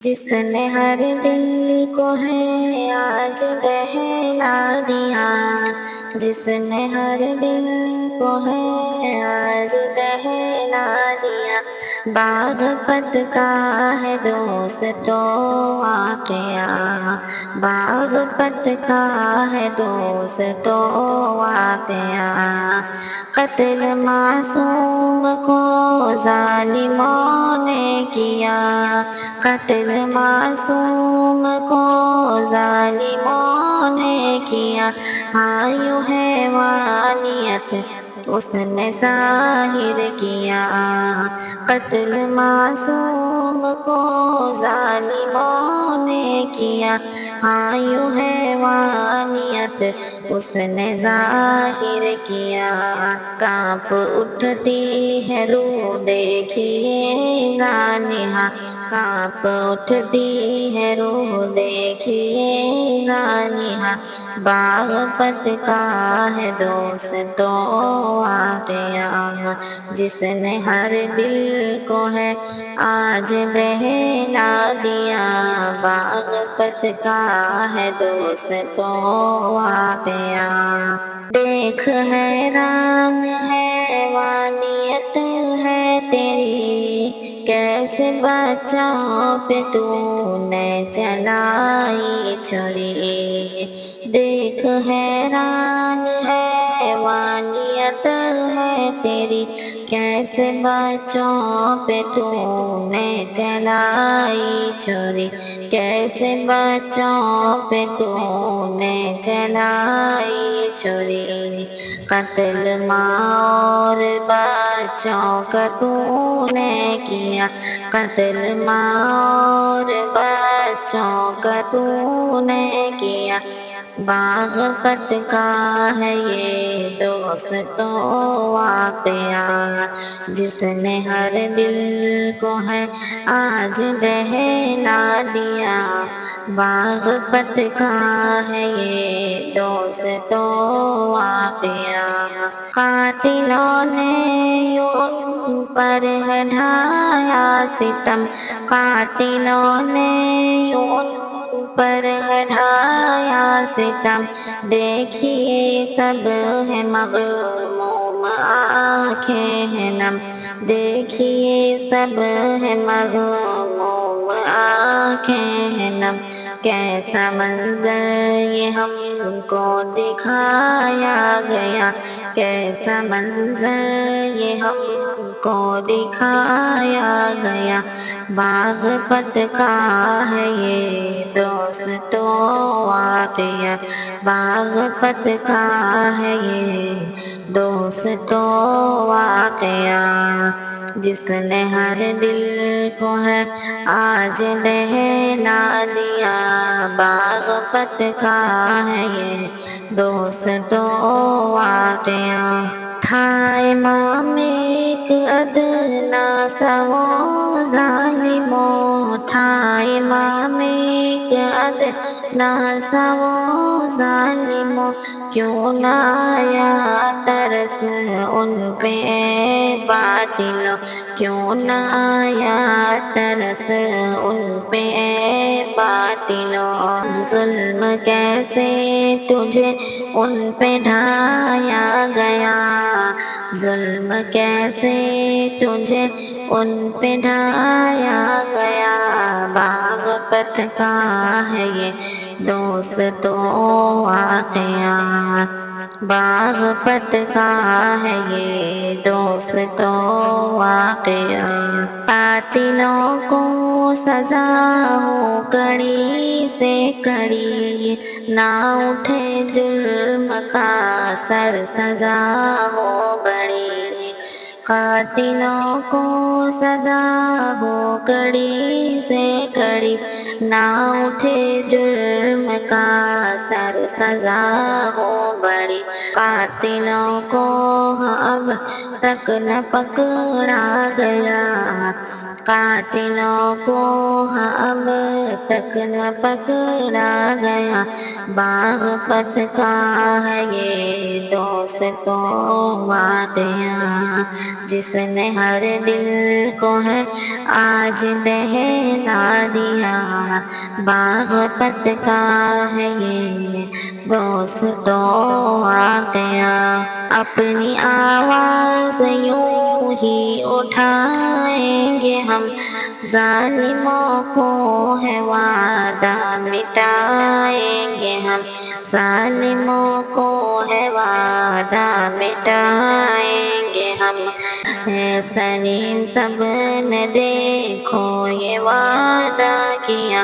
جس نے ہر دل کو ہے آج دہلا دیا، جس نے ہر دل کو ہے آج دہلا دیا، باغپت کا ہے دوست تو واقعہ، باغپت کا ہے دوست تو واقعہ، قتل معصوم کو ظالموں نے کیا، قتل معصوم کو ظالموں نے کیا، ہاں یوں حیوانیت اس نے ظاہر کیا، قتل معصوم کو ظالموں نے کیا، ہاں یوں حیوانیت اس نے ظاہر کیا، کانپ اٹھتی ہے روح دیکھیے زانحہ، کانپ اٹھتی ہے روح دیکھیے زانحہ، باغپت کا ہے دوست تو واقعہ، جس نے ہر دل کو ہے آج دہلا دیا، باغپت کا ہے دوست تو واقعہ، دیکھ حیران حیوانیت ہے تیری، کیسے بچوں پہ تو نے چلائی چھری، دیکھ حیران حیوانیت ہے تیری، کیسے بچوں پہ تو نے چلائی چھری، کیسے بچوں پہ تو نے چلائی چھری، قتل ماں اور بچوں کا تو نے کیا، قتل ماں اور بچوں کا تو نے کیا، باغپت کا ہے یہ دوست تو واقعہ، جس نے ہر دل کو ہے آج دہلا دیا، باغپت کا ہے یہ دوست تو واقعہ، قاتلوں نے یوں ان پر ہے ڈھایا ستم، قاتلوں نے یوں ان پر ہے ڈھایا ستم، دیکھیے سب ہے مغموم آنکھیں ہیں نم، دیکھیے سب ہے مغموم آنکھیں ہیں نم، کیسا منظر یہ ہم کو دکھایا گیا، کیسا منظر یہ ہم کو دکھایا گیا، باغپت کا ہے یہ دوست تو واقعہ، باغپت کا ہے یہ دوست تو واقعہ، جس نے ہر دل کو ہے آج دہلا دیا، باغپت کا ہے یہ دوست تو واقعہ، تھا امام ایک ادنا سا وہ ظالموں، تھا امام ایک ادنا سا وہ ظالموں، کیوں نہ آیا ترس ان پہ اے باطلوں، کیوں نہ آیا ترس ان پہ اے باطلوں، ظلم کیسے تجھے ان پہ ڈھایا گیا، ظلم کیسے تجھے ان پہ ڈھایا گیا، باغپت کا ہے یہ دوست تو واقعہ، باغپت کا ہے یہ دوست تو واقعہ، قاتلوں کو سزا ہو کڑی سے کڑی، نہ اٹھے جرم کا سر سزا ہو بڑی، قاتلوں کو سزا ہو کڑی سے کڑی، نہ اٹھے جرم کا سر سزا ہو بڑی، قاتلوں کو اب تک نہ پکڑا گیا، قاتلوں کو اب تک نہ پکڑا گیا، باغپت کا ہے یہ دوستوں واقعہ، جس نے ہر دل کو ہے آج دہلا دیا، باغپت کا ہے یہ دوستوں واقعہ۔ اپنی آواز یوں ہی اٹھائیں گے ہم، ظالموں کو ہے وعدہ مٹائیں گے ہم، ظالموں کو ہے وعدہ مٹائیں گے ہم۔ ہے سلیم سب نے دیکھو یہ وعدہ کیا،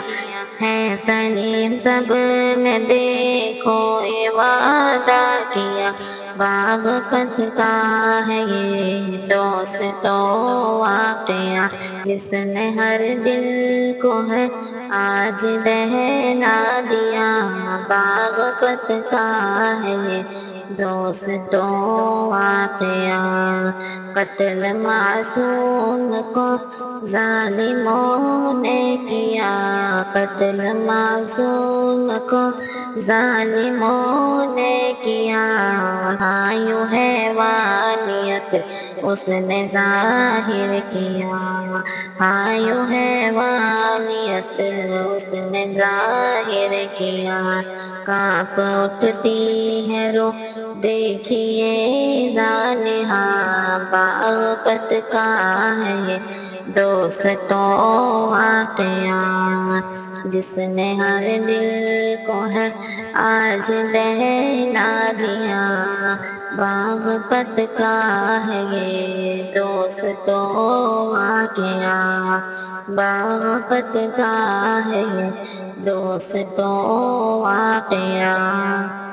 ہے سلیم سب نے دیکھو یہ وعدہ کیا، باغپت کا ہے یہ دوستوں واقعہ، جس نے ہر دل کو ہے آج دہلا دیا، باغپت کا ہے یہ دوستوں واقعہ۔ قتل معصوم کو ظالموں نے کیا، قتل معصوم کو ظالموں نے کیا، ہاں یوں حیوانیت اس نے ظاہر کیا، ہاں یوں حیوانیت اس نے ظاہر کیا، کانپ اٹھتی ہے روح دیکھیے زانہا، باغپت کا ہے یہ دوستوں واقعہ، جس نے ہر دل کو ہے آج دہلا دیا، باغپت کا ہے یہ دوستوں واقعہ، باغپت کا ہے یہ دوستوں واقعہ۔